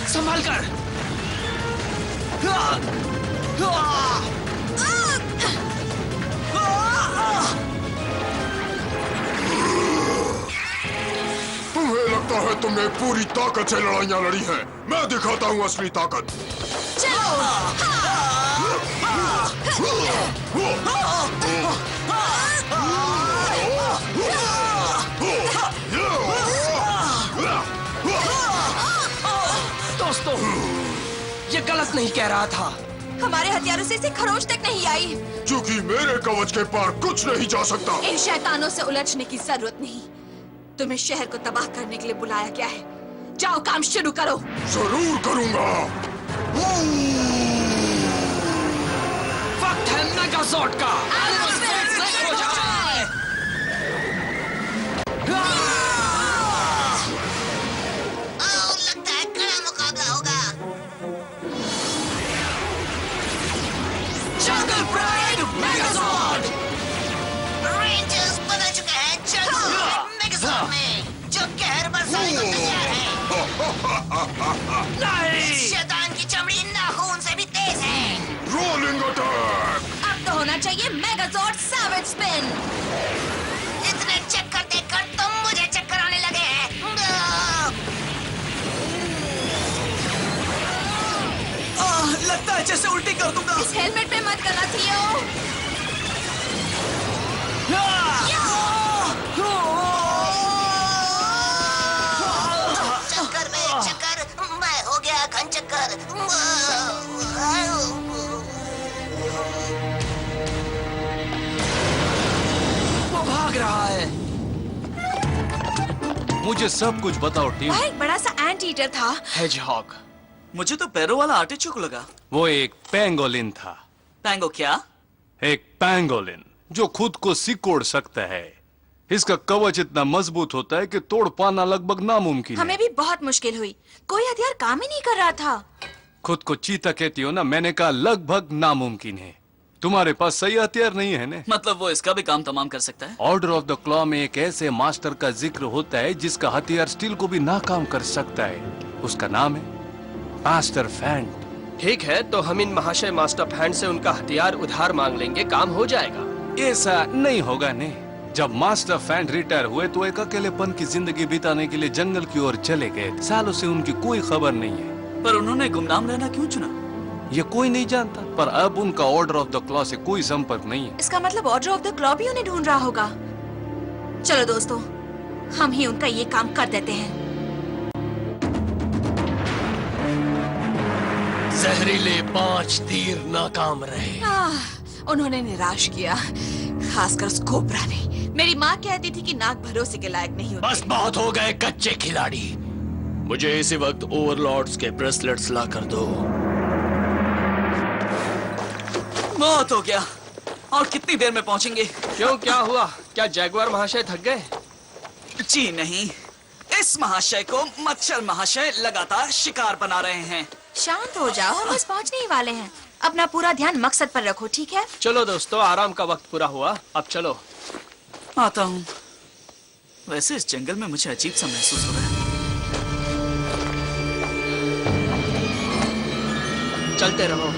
संभाल कर। तुम्हें लगता है तुमने पूरी ताकत से लड़ाइयाँ लड़ी हैं? मैं दिखाता हूँ असली ताकत। दोस्तों, ये गलत नहीं कह रहा था। हमारे हथियारों से इसे खरोच तक नहीं आई। क्योंकि मेरे कवच के पार कुछ नहीं जा सकता। इन शैतानों से उलझने की जरूरत नहीं। तुम्हें शहर को तबाह करने के लिए बुलाया गया है। जाओ, काम शुरू करो। जरूर करूंगा। वक्त है मेगाजॉर्ड का। हो जाए। लगता है कड़ा मुकाबला होगा। जंगल प्राइड मेगाजॉर्ड। रेंजर्स बदल चुके हैं जंगल मेगाजॉर्ड में, जो कहर बरसाने को तैयार है। नहीं। शैतान की चमड़ी नाखून से भी तेज है। Rolling attack. अब तो होना चाहिए मेगाजॉर्ड सैवेज स्पिन। इतने चक्कर देखकर तो मुझे चक्कर आने लगे हैं। लगता है जैसे उल्टी कर दूंगा। इस हेलमेट पे मत करना थियो। चक्कर में चक्कर, मैं हो गया घन चक्कर। वो भाग रहा है। मुझे सब कुछ बताओ टीम। वह एक बड़ा सा एंट ईटर था। हेजहॉग। मुझे तो पैरों वाला आर्टिचोक लगा। वो एक पैंगोलिन था। पैंगो क्या? एक पैंगोलिन जो खुद को सिकोड़ सकता है। इसका कवच इतना मजबूत होता है कि तोड़ पाना लगभग नामुमकिन है। हमें भी बहुत मुश्किल हुई। कोई हथियार काम ही नहीं कर रहा था। खुद को चीता कहती हो ना? मैंने कहा लगभग नामुमकिन है। तुम्हारे पास सही हथियार नहीं है ना? मतलब वो इसका भी काम तमाम कर सकता है? ऑर्डर ऑफ द क्लॉ में एक ऐसे मास्टर का जिक्र होता है जिसका हथियार स्टील को भी नाकाम कर सकता है। उसका नाम है मास्टर फैंट। ठीक है, तो हम इन महाशय मास्टर फैंट से उनका हथियार उधार मांग लेंगे, काम हो जाएगा। ऐसा नहीं होगा ने। जब मास्टर फैंट रिटायर हुए तो एक अकेलेपन की जिंदगी बिताने के लिए जंगल की ओर चले गए। सालों से उनकी कोई खबर नहीं है। पर उन्होंने गुमनाम रहना क्यों चुना? ये कोई नहीं जानता, पर अब उनका ऑर्डर ऑफ द क्लॉ से कोई संपर्क नहीं है। इसका मतलब ऑर्डर ऑफ द क्लॉ भी उन्हें ढूंढ रहा होगा। चलो दोस्तों, हम ही उनका ये काम कर देते हैं। जहरीले 5 तीर नाकाम रहे। उन्होंने निराश किया, खासकर उस कोबरा ने। मेरी माँ कहती थी कि नाक भरोसे के लायक नहीं होते। बस बहुत हो गए कच्चे खिलाड़ी। मुझे इसी वक्त ओवरलॉर्ड्स के ब्रेसलेट्स ला कर दो। बहुत हो गया। और कितनी देर में पहुंचेंगे? क्यों, क्या हुआ? क्या जैगुआर महाशय थक गए? जी नहीं, इस महाशय को मच्छर महाशय लगातार शिकार बना रहे हैं। शांत हो जाओ, हम बस पहुंचने ही वाले हैं। अपना पूरा ध्यान मकसद पर रखो, ठीक है? चलो दोस्तों, आराम का वक्त पूरा हुआ, अब चलो। आता हूँ। वैसे इस जंगल में मुझे अजीब सा महसूस हो रहा है। चलते रहो।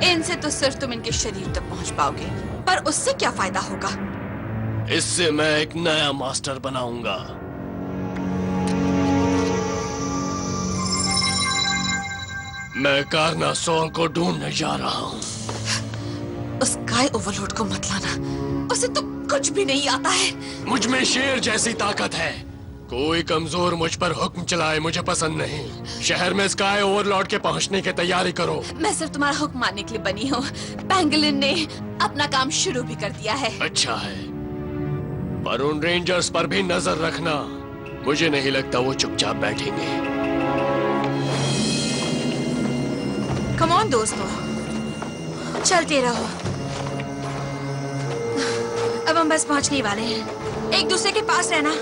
इनसे तो सिर्फ तुम इनके शरीर तक पहुंच पाओगे, पर उससे क्या फायदा होगा? इससे मैं एक नया मास्टर बनाऊंगा। मैं कारनासोर को ढूंढने जा रहा हूँ। उस गाय ओवरलोड को मत लाना, उसे तो कुछ भी नहीं आता है। मुझ में शेर जैसी ताकत है। कोई कमजोर मुझ पर हुक्म चलाए मुझे पसंद नहीं। शहर में स्काई ओवरलॉर्ड के पहुंचने की तैयारी करो। मैं सिर्फ तुम्हारा हुक्म मानने के लिए बनी हूँ। पैंगोलिन ने अपना काम शुरू भी कर दिया है। अच्छा है, पर उन रेंजर्स पर भी नजर रखना। मुझे नहीं लगता वो चुपचाप बैठेंगे। कम ऑन दोस्तों, चलते रहो। अब हम बस पहुंचने वाले हैं। एक दूसरे के पास रहना।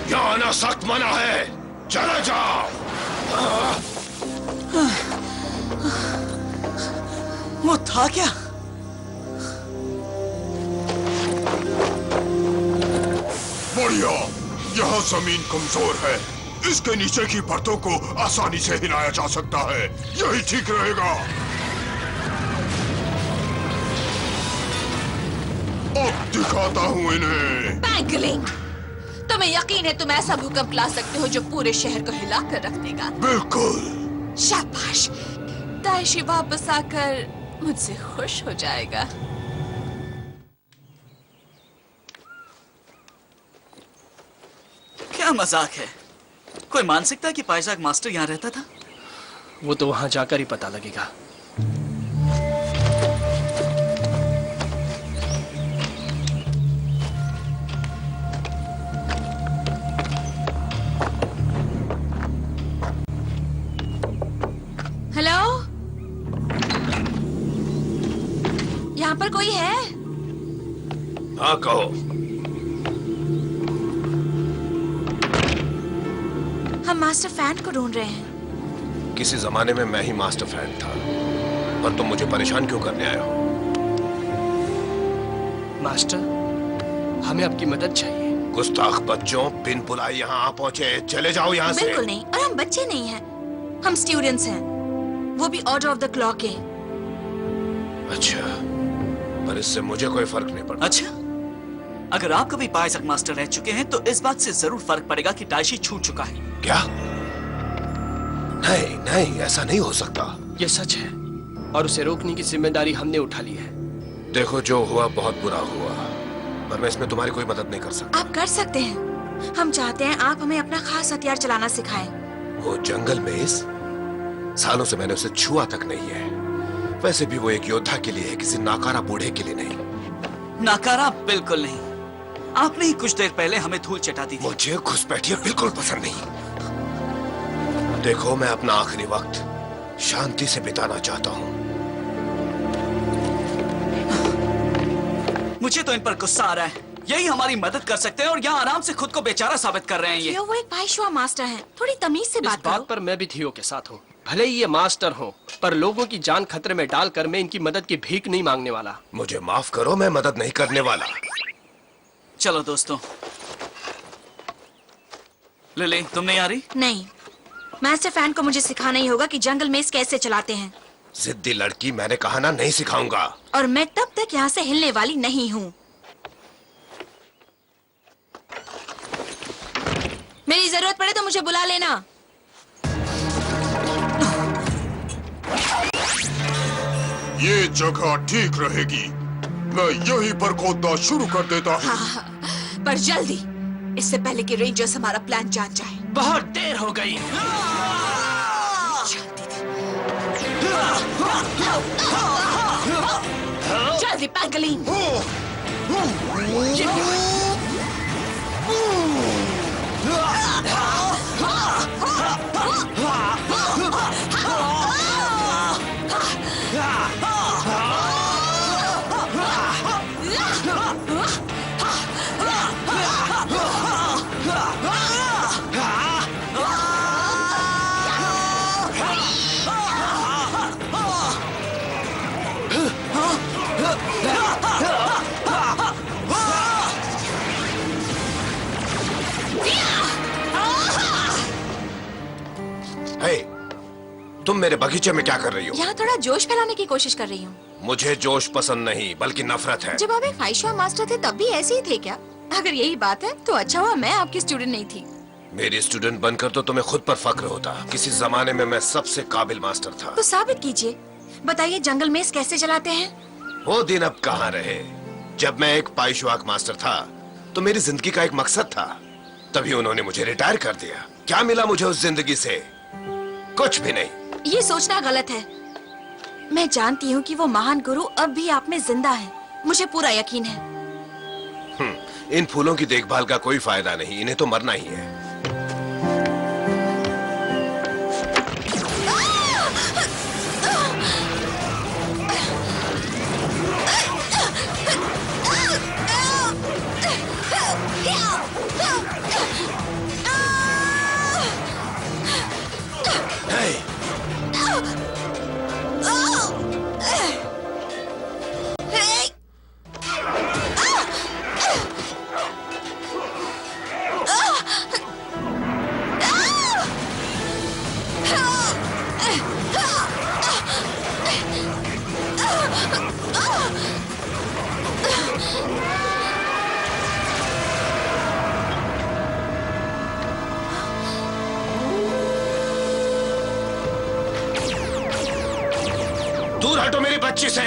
यहाँ आना सख्त मना है, चले जाओ। वो था क्या? बढ़िया, यहाँ जमीन कमजोर है, इसके नीचे की परतों को आसानी से हिलाया जा सकता है, यही ठीक रहेगा। अब दिखाता हूँ इन्हें। पैंगलिंग, तुम्हें यकीन है तुम ऐसा भूकंप ला सकते हो जो पूरे शहर को हिला कर रख देगा? बिल्कुल। शाबाश, दाइशी वापस आकर मुझसे खुश हो जाएगा। क्या मजाक है? कोई मान सकता है कि पाइजाक मास्टर यहाँ रहता था? वो तो वहां जाकर ही पता लगेगा। हेलो, यहाँ पर कोई है? हाँ कहो। हम मास्टर फैन को ढूंढ रहे हैं। किसी जमाने में मैं ही मास्टर फैन था, पर तुम मुझे परेशान क्यों करने आए हो? मास्टर, हमें आपकी मदद चाहिए। गुस्ताख बच्चों, बिन बुलाए यहाँ आ पहुंचे, चले जाओ यहाँ से। बिल्कुल नहीं, और हम बच्चे नहीं हैं, हम स्टूडेंट्स हैं, वो भी ऑर्डर ऑफ द क्लॉक के। अच्छा, पर इससे मुझे कोई फर्क नहीं पड़ता। अच्छा, अगर आप कभी पाइजाक मास्टर रह चुके हैं तो इस बात से जरूर फर्क पड़ेगा कि दाइशी छूट चुका है। क्या? नहीं नहीं, ऐसा नहीं हो सकता। ये सच है, और उसे रोकने की जिम्मेदारी हमने उठा ली है। देखो, जो हुआ बहुत बुरा हुआ, पर मैं इसमें तुम्हारी कोई मदद नहीं कर सकता। आप कर सकते हैं, हम चाहते हैं आप हमें अपना खास हथियार चलाना सिखाएं। वो जंगल में इस सालों से मैंने उसे छुआ तक नहीं है। वैसे भी वो एक योद्धा के लिए है, किसी नाकारा बूढ़े के लिए नहीं। नाकारा बिल्कुल नहीं। आपने ही कुछ देर पहले हमें धूल चटा दी थी। मुझे घुसपैठिया बिल्कुल पसंद नहीं। देखो, मैं अपना आखिरी वक्त शांति से बिताना चाहता हूँ। मुझे तो इन पर गुस्सा आ रहा है। यही हमारी मदद कर सकते हैं और यहाँ आराम से खुद को बेचारा साबित कर रहे हैं ये। वो एक भाईशुआ मास्टर हैं, थोड़ी तमीज से इस बात करो। बात पर मैं भी थियो के साथ हूँ। भले ही ये मास्टर हो, पर लोगों की जान खतरे में डालकर मैं इनकी मदद की भीख नहीं मांगने वाला। मुझे माफ करो, मैं मदद नहीं करने वाला। चलो दोस्तों। लिली, तुम नहीं आ रही? नहीं, मास्टर फैन को मुझे सिखाना ही होगा कि जंगल में इस कैसे चलाते हैं। जिद्दी लड़की, मैंने कहा ना, नहीं सिखाऊंगा। और मैं तब तक यहाँ से हिलने वाली नहीं हूँ। मेरी जरूरत पड़े तो मुझे बुला लेना। ये जगह ठीक रहेगी, मैं यहीं पर खोदना शुरू कर देता हूँ। हाँ, पर जल्दी, इससे पहले कि रेंजर्स हमारा प्लान जान जाए। बहुत देर हो गई। जल्दी पैंगलिन। हे, तुम मेरे बगीचे में क्या कर रही हो? यहाँ थोड़ा जोश फैलाने की कोशिश कर रही हूँ। मुझे जोश पसंद नहीं, बल्कि नफरत है। जब आप एक फाइशुआ मास्टर थे तब भी ऐसे ही थे क्या? अगर यही बात है तो अच्छा हुआ मैं आपकी स्टूडेंट नहीं थी। मेरी स्टूडेंट बनकर तो तुम्हें खुद पर फक्र होता। किसी जमाने में मैं सबसे काबिल मास्टर था। तो साबित कीजिए, बताइए जंगल मेज कैसे चलाते हैं? वो दिन अब कहाँ रहे। जब मैं एक पाइशवाक मास्टर था तो मेरी जिंदगी का एक मकसद था, तभी उन्होंने मुझे रिटायर कर दिया। क्या मिला मुझे उस जिंदगी से? कुछ भी नहीं। ये सोचना गलत है। मैं जानती हूँ कि वो महान गुरु अब भी आप में जिंदा है, मुझे पूरा यकीन है। इन फूलों की देखभाल का कोई फायदा नहीं, इन्हें तो मरना ही है। दूर हटो मेरी बच्ची से।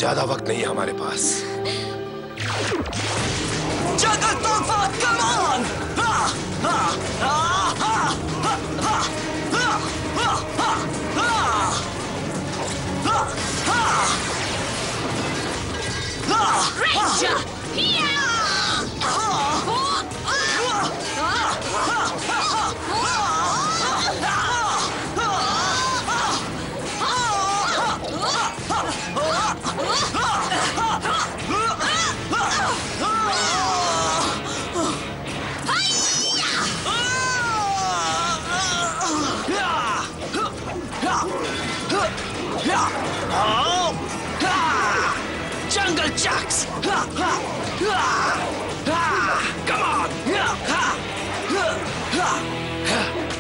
ज्यादा वक्त नहीं है हमारे पास। जंगल तूफान, come on! Ranger! Jungle Jacks! Come on!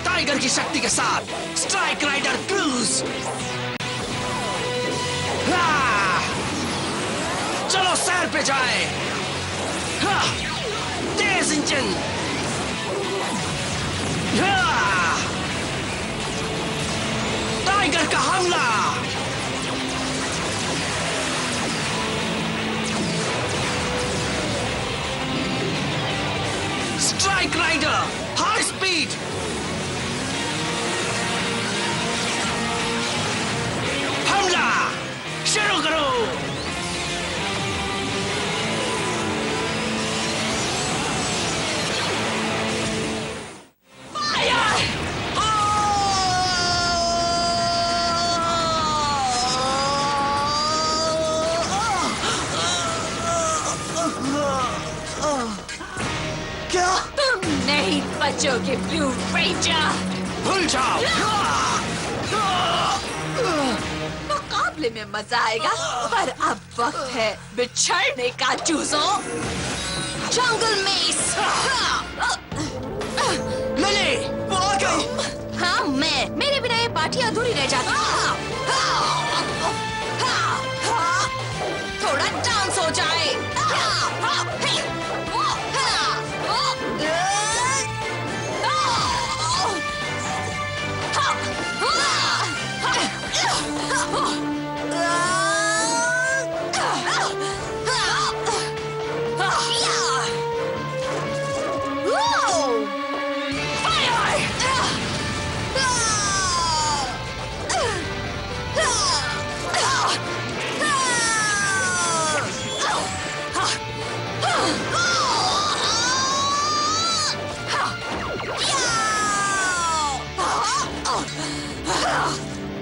Tiger की शक्ति के साथ स्ट्राइक राइडर क्रूज! चलो सैर पे जाए! तेज इंजन! टाइगर का हमला! Strike rider high speed! हमला शुरू करो! बचोगे ब्लू रेंजर। भूल जाओ। मुकाबले में मजा आएगा, पर अब वक्त है बिछड़ने का चूजों। जंगल मेस। लिली, वो आ गई। हाँ मैं, मेरे बिना ये पार्टी अधूरी रह जाती। थोड़ा डांस हो जाए।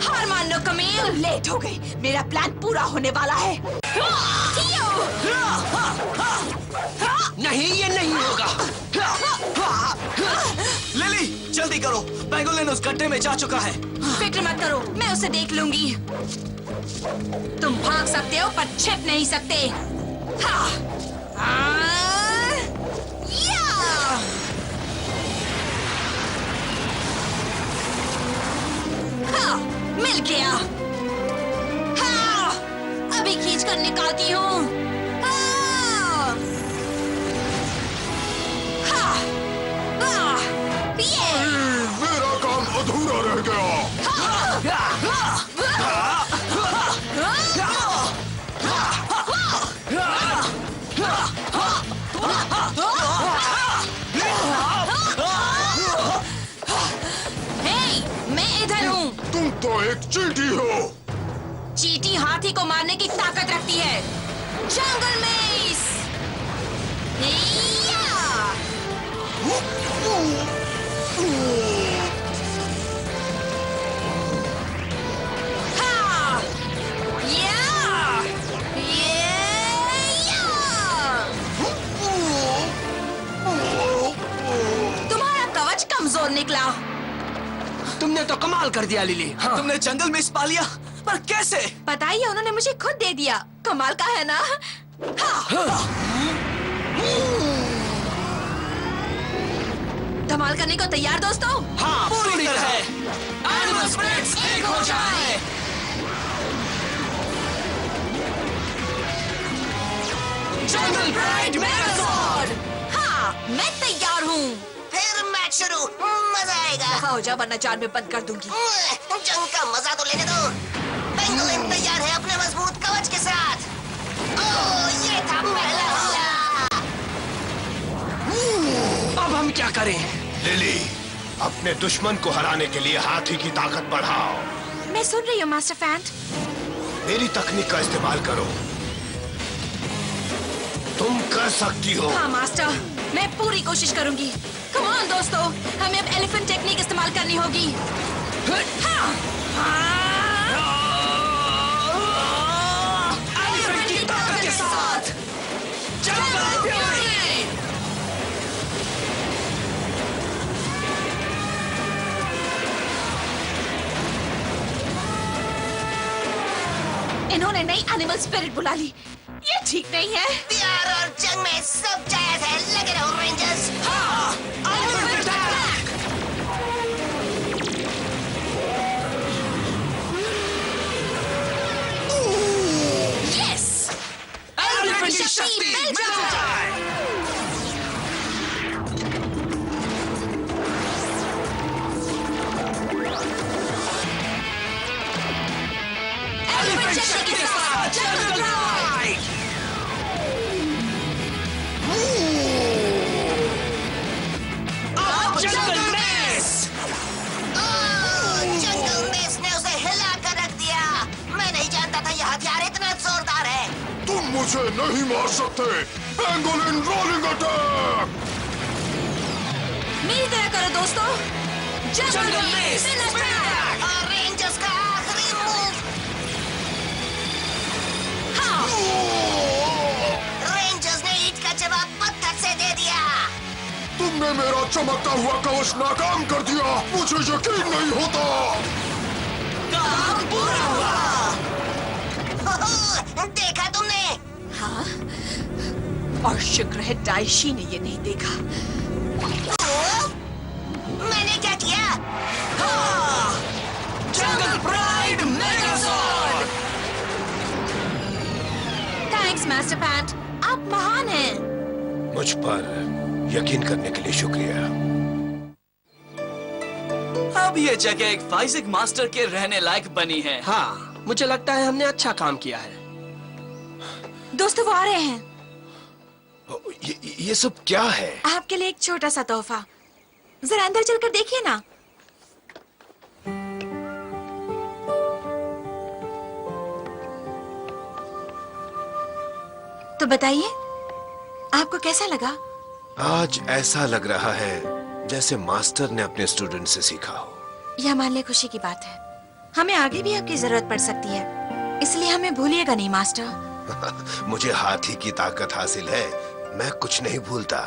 हार मान लो कमील, लेट हो गई। मेरा प्लान पूरा होने वाला है। नहीं, ये नहीं होगा। लिली, जल्दी करो, पेंगोलिन उस गड्ढे में जा चुका है। फिक्र मत करो, मैं उसे देख लूंगी। तुम भाग सकते हो पर छिप नहीं सकते। हाँ। हाँ, मिल गया। हाँ, अभी खींच कर निकालती हूँ। हाँ, हाँ, हाँ, ये। मेरा काम अधूरा रह गया। हे, मैं इधर हूँ। तुम तो एक चींटी हो। चींटी हाथी को मारने की ताकत रखती है। जंगल मेस। या! हाँ! या! या! तुम्हारा कवच कमजोर निकला। तुमने तो कमाल कर दिया लिली। हाँ। तुमने जंगल में पा लिया, पर कैसे? पता ही है, उन्होंने मुझे खुद दे दिया। कमाल का है ना? हाँ। धमाल करने को तैयार दोस्तों? हाँ, पूरी तरह। एनिमल स्पिरिट्स एक हो जाए। जंगल प्राइड मेगाजॉर्ड। हाँ, मैं तैयार हूँ। फिर मैच शुरू, मजा आएगा। दफा हो जा वरना जान में बंद कर दूंगी। जंग का मजा तो लेने दो। पेंगुलिन तैयार है अपने मजबूत कवच के साथ। ओह, ये था पहला हमला। अब हम क्या करें? लिली, अपने दुश्मन को हराने के लिए हाथी की ताकत बढ़ाओ। मैं सुन रही हूँ मास्टर फैंट। मेरी तकनीक का इस्तेमाल करो। तुम कर सकती हो। हाँ मास्टर, मैं पूरी कोशिश करूंगी। कम ऑन दोस्तों, हमें अब एलिफेंट टेक्निक इस्तेमाल करनी होगी। हाँ, एलिफेंट की ताकत के साथ जंगल फ्यूरी। इन्होंने नई एनिमल स्पिरिट बुला ली। ये ठीक नहीं है। प्यार और जंग में सब जायज है। लगे रहो रेंजर्स। हाँ, एलिफेंट अटैक। यस, एलिफेंट की शक्ति मिल जाए। एलिफेंट शक्ति के साथ जंगल प्राइड। अब जंगल मेस। ओह, जंगल मेस ने उसे हिला कर रख दिया। मैं नहीं जानता था यह हथियार इतना जोरदार है। तुम मुझे नहीं मार सकते। Pangolin rolling attack. मेरी तरह करो दोस्तों। जंगल मेस फिनिश अटैक। और रेंजर्स का आखिरी मूव। हाँ, रेंजर्स ने ईंट का जवाब पत्थर से दे दिया। तुमने मेरा चमकता हुआ कवच नाकाम कर दिया। मुझे यकीन नहीं होता। काम पूरा हुआ। ओह, देखा तुमने? हाँ, और शुक्र है डाइशी ने ये नहीं देखा। ओह, मैंने क्या किया? हाँ, जंगल प्राइड मेगाजॉर्ड। थैंक्स मास्टर फैंट, आप महान हैं। मुझ पर यकीन करने के लिए शुक्रिया। अब ये जगह एक फाइजिक मास्टर के रहने लायक बनी है। हाँ, मुझे लगता है हमने अच्छा काम किया है। दोस्तों वो आ रहे हैं। ये सब क्या है? आपके लिए एक छोटा सा तोहफा। जरा अंदर चलकर देखिए ना। तो बताइए, आपको कैसा लगा? आज ऐसा लग रहा है जैसे मास्टर ने अपने स्टूडेंट से सीखा हो। यह हमारे लिए खुशी की बात है। हमें आगे भी आपकी जरूरत पड़ सकती है। इसलिए हमें भूलिएगा नहीं मास्टर। मुझे हाथी की ताकत हासिल है, मैं कुछ नहीं भूलता।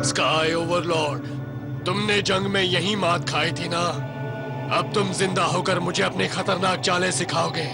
स्काई ओवरलॉर्ड, तुमने जंग में यही मात खाई थी ना? अब तुम जिंदा होकर मुझे अपने खतरनाक चालें सिखाओगे।